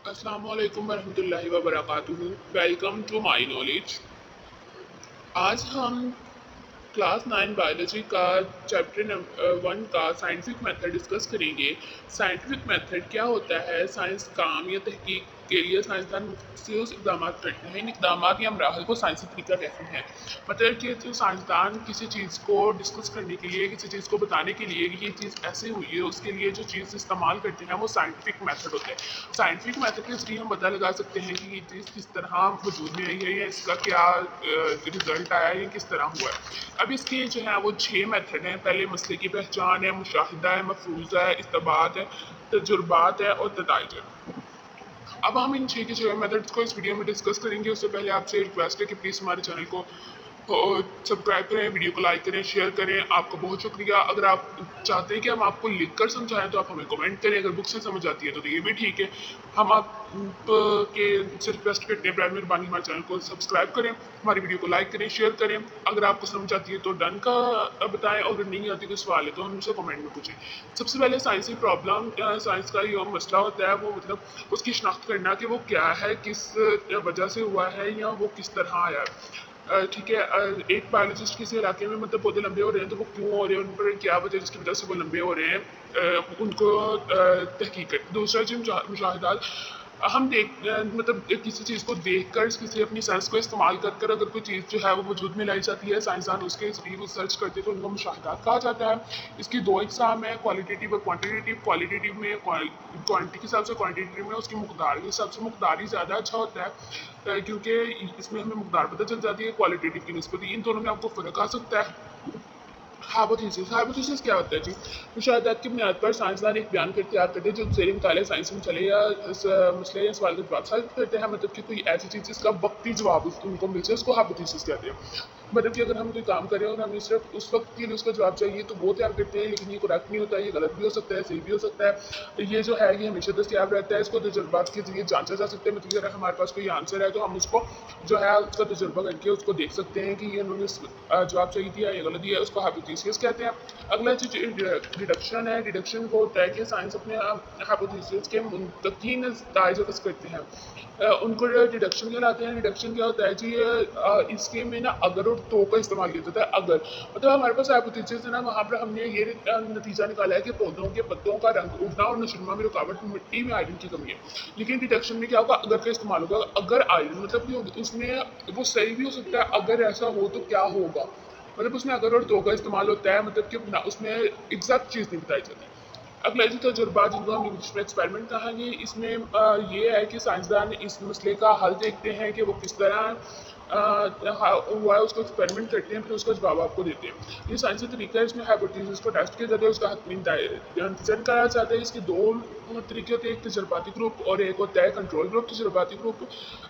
अस्सलाम वालेकुम वरहमतुल्लाहि वबरकातुहू। Welcome to my knowledge. आज हम क्लास 9 बायोलॉजी का चैप्टर नंबर 1 का साइंटिफिक मेथड डिस्कस करेंगे। साइंटिफिक मेथड क्या होता है? साइंस काम या तहकीक के लिए साइंसदान मुख्तलिफ इक़दाम करते हैं। इन इक़दाम या मराहल को साइंसी तरीका कहते हैं। मतलब कि जो साइंसदान किसी चीज़ को डिस्कस करने के लिए, किसी चीज़ को बताने के लिए कि ये चीज़ ऐसे हुई है, उसके लिए जो चीज़ इस्तेमाल करते हैं वो साइंटिफिक मेथड होता है। साइंटिफिक मेथड के जरिए हम पता लगा सकते हैं कि ये चीज़ किस तरह वजूद में आई है या इसका क्या रिजल्ट आया है, किस तरह हुआ है। अब इसके जो है वो 6 मेथड हैं। पहले मसले की पहचान है, मुशाहिदा है, मफरूज़ा है, इस्तिबात है, तजुर्बात है और नताइज है। अब हम इन 6 के 6 मेथड्स को इस वीडियो में डिस्कस करेंगे। उससे पहले आपसे रिक्वेस्ट है कि प्लीज़ हमारे चैनल को सब्सक्राइब करें, वीडियो को लाइक करें, शेयर करें। आपका बहुत शुक्रिया। अगर आप चाहते हैं कि हम आपको लिख कर समझाएं तो आप हमें कमेंट करें। अगर बुक से समझ आती है तो ये भी ठीक है। हम आप के से रिक्वेस्ट करते हैं, मेहरबानी हमारे चैनल को सब्सक्राइब करें, हमारी वीडियो को लाइक करें, शेयर करें। अगर आपको समझ आती है तो डन का बताएं, और अगर नहीं आती कोई सवाल है तो हमसे कमेंट में पूछें। सबसे पहले साइंसी प्रॉब्लम, साइंस का जो मसला होता है वो मतलब उसकी शनाख्त करना कि वो क्या है, किस वजह से हुआ है या वो किस तरह आया है। ठीक है। एक बायोलॉजिस्ट किसी इलाके में मतलब पौधे लंबे हो रहे हैं तो वो क्यों हो रहे हैं, उन पर क्या वजह जिसकी वजह से वो लंबे हो रहे हैं, उनको तहकीक है। दूसरा जो मुशाहिदात, हम मतलब किसी चीज़ को देखकर किसी अपनी सेंस को इस्तेमाल कर अगर कोई चीज़ जो है वो वजूद में लाई जाती है, साइंसदान उसके जरिए वो सर्च करते हैं तो उनको मुशाहिदात कहा जाता है। इसकी 2 इकसाम है, क्वालिटेटिव और क्वांटिटेटिव। क्वालिटेटिव में क्वांटिटी के हिसाब से, क्वांटिटेटिव में उसकी मकदार के हिसाब से। मकदार ही ज़्यादा अच्छा होता है क्योंकि इसमें हमें मकदार पता चल जाती है। क्वालिटेटिव की निस्बत इन दोनों में आपको फ़र्क आ सकता है। हाइपोथेसिस क्या होता है जी? मुशाहिदात की बुनियाद पर साइंसदान एक बयान तैयार करते हैं जो ज़ेर मुताले साइंस में चले या मसले या सवाल का जवाब साबित करते हैं। मतलब कि कोई ऐसी चीज़ जिसका वक्ती जवाब उनको मिल जाए उसको हाइपोथेसिस कहते हैं। मतलब कि अगर हम कोई काम करें और हमें सिर्फ उस वक्त के लिए उसका जवाब चाहिए तो वो तैयार करते हैं, लेकिन ये करेक्ट नहीं होता है, ये गलत भी हो सकता है, सही भी हो सकता है। ये जो है ये हमेशा दस्तयाब रहता है। इसको तजुर्बात के जरिए जांचा जा सकता है। मतलब अगर हमारे पास कोई आंसर है तो हम उसको जो है उसका तजुर्बा करके उसको देख सकते हैं कि ये उन्होंने जवाब सही दिया या गलत दिया है। उसको हाइपोथेसिस कहते हैं। अगला जो डिडक्शन है, डिडक्शन को होता है कि साइंस अपने हाइपोथेसिस के मुंतकी नताइज अक्स करते हैं, उनको डिडक्शन कहलाते हैं। डिडक्शन क्या होता है जी? इसके में ना अगर और तो का इस्तेमाल किया जाता है। अगर मतलब हमारे पास हाइपोथेसिस है ना, वहाँ पर हमने ये नतीजा निकाला है कि पौधों के पत्तों का रंग उड़ना और नशुरमा में रुकावट, मिट्टी में आयरन की कमी है। लेकिन डिडक्शन में क्या होगा? अगर का इस्तेमाल होगा। अगर आयरन मतलब कि उसमें वो सही भी हो सकता है, अगर ऐसा हो तो क्या होगा, मतलब उसमें अगर और तो का इस्तेमाल होता है। मतलब कि उसमें एग्जैक्ट चीज़ नहीं बताई जाती। अगला जो तजुर्बा जिनको हम इंग्लिश में एक्सपेरिमेंट कहेंगे, इसमें ये है कि साइंसदान इस मसले का हल देखते हैं कि वो किस तरह हुआ है, उसको एक्सपेरिमेंट करते हैं, फिर उसका जवाब आपको देते हैं। ये साइंसी तरीका है। इसमें हाइपोथेसिस को टेस्ट किया जाता है, उसका हतमी इंतजार करा जाता है। इसके 2 तरीके होते हैं, एक तजुर्बाती ग्रुप और एक होता है कंट्रोल ग्रुप। तजुर्बाती ग्रुप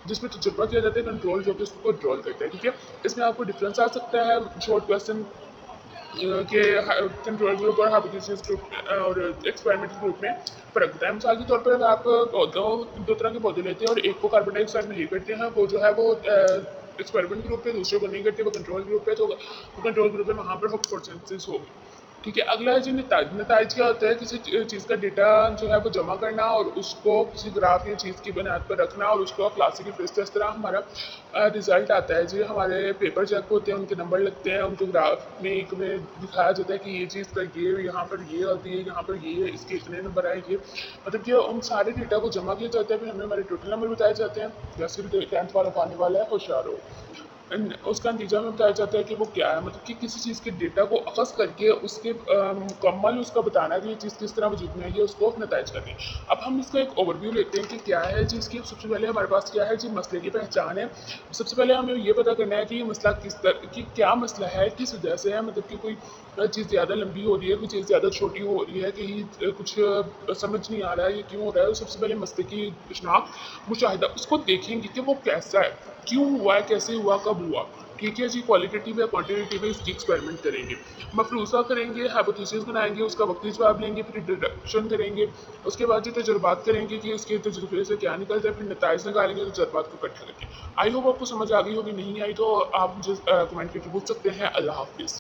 जिसमें तजुर्बा किया जाता है, कंट्रोल जो कि उसको कंट्रोल करता है। ठीक है, इसमें आपको डिफरेंस आ सकता है शॉर्ट क्वेश्चन के कंट्रोल ग्रुप और हाइपोथेसिस ग्रुप और एक्सपेरिमेंटल ग्रुप में फ़र्क होता है। मिसाल के तौर पर अगर आप दो तरह के पौधे लेते हैं और एक को कार्बन डाइऑक्साइड में हीट करते हैं, वो जो है वो एक्सपेरिमेंट ग्रुप पे, दूसरे को नहीं करते, वो कंट्रोल ग्रुप पे, तो कंट्रोल ग्रुप में वहाँ पर फोटोसिंथेसिस होगी। ठीक है। अगला है जी नताइज क्या होता है? किसी चीज़ का डेटा जो है वो जमा करना और उसको किसी ग्राफ या चीज़ की बुनियाद पर रखना और उसको क्लासिकल फेस इस तरह हमारा रिजल्ट आता है जी। हमारे पेपर चेक होते हैं, उनके नंबर लगते हैं, उनको ग्राफ में दिखाया जाता है कि ये चीज़ का ये यहाँ पर ये होती है, यहाँ पर ये है, इसके इतने नंबर आए। ये मतलब कि उन सारे डेटा को जमा किया जाता है, फिर हमें हमारे टोटल नंबर बताए जाते हैं। जैसे भी 10th वाला पाने वाला है, होशियार हो। उसका नतीजा में बताया जाता है कि वो क्या है। मतलब कि किसी चीज़ के डेटा को अखज़ करके उसके मुकम्मल उसका बताना कि ये चीज़ किस तरह वजूद में है, ये उसको नताइज करते हैं। अब हम इसका एक ओवरव्यू लेते हैं कि क्या है जी। इसकी सबसे पहले हमारे पास क्या है जी? मसले की पहचान है। सबसे पहले हमें ये पता करना है कि ये मसला किस तरह की, क्या मसला है, किस वजह से है। मतलब कि कोई चीज़ ज़्यादा लंबी हो रही है, कोई चीज़ ज़्यादा छोटी हो रही है, कहीं कुछ समझ नहीं आ रहा है, ये क्यों हो रहा है। तो सबसे पहले मसले की शनाख्त, मुशाहिदा, उसको देखेंगे कि वो कैसा है, क्यों हुआ है, कैसे हुआ, कब हुआ। ठीक है जी। क्वालिटेटिव या क्वांटिटेटिव है, इसकी एक्सपेरिमेंट करेंगे, मफरूज़ा करेंगे, हाइपोथेसिस बनाएंगे, उसका वक्ती जवाब लेंगे, फिर डिडक्शन करेंगे। उसके बाद जो तजुर्बात करेंगे कि इसके तजुर्बे से क्या निकलता है, फिर नताइज निकालेंगे तजुर्बात को इकट्ठा करके। आई होप आपको समझ आ गई होगी। नहीं आई तो आप मुझे कमेंट करके पूछ सकते हैं। अल्लाह हाफिज़।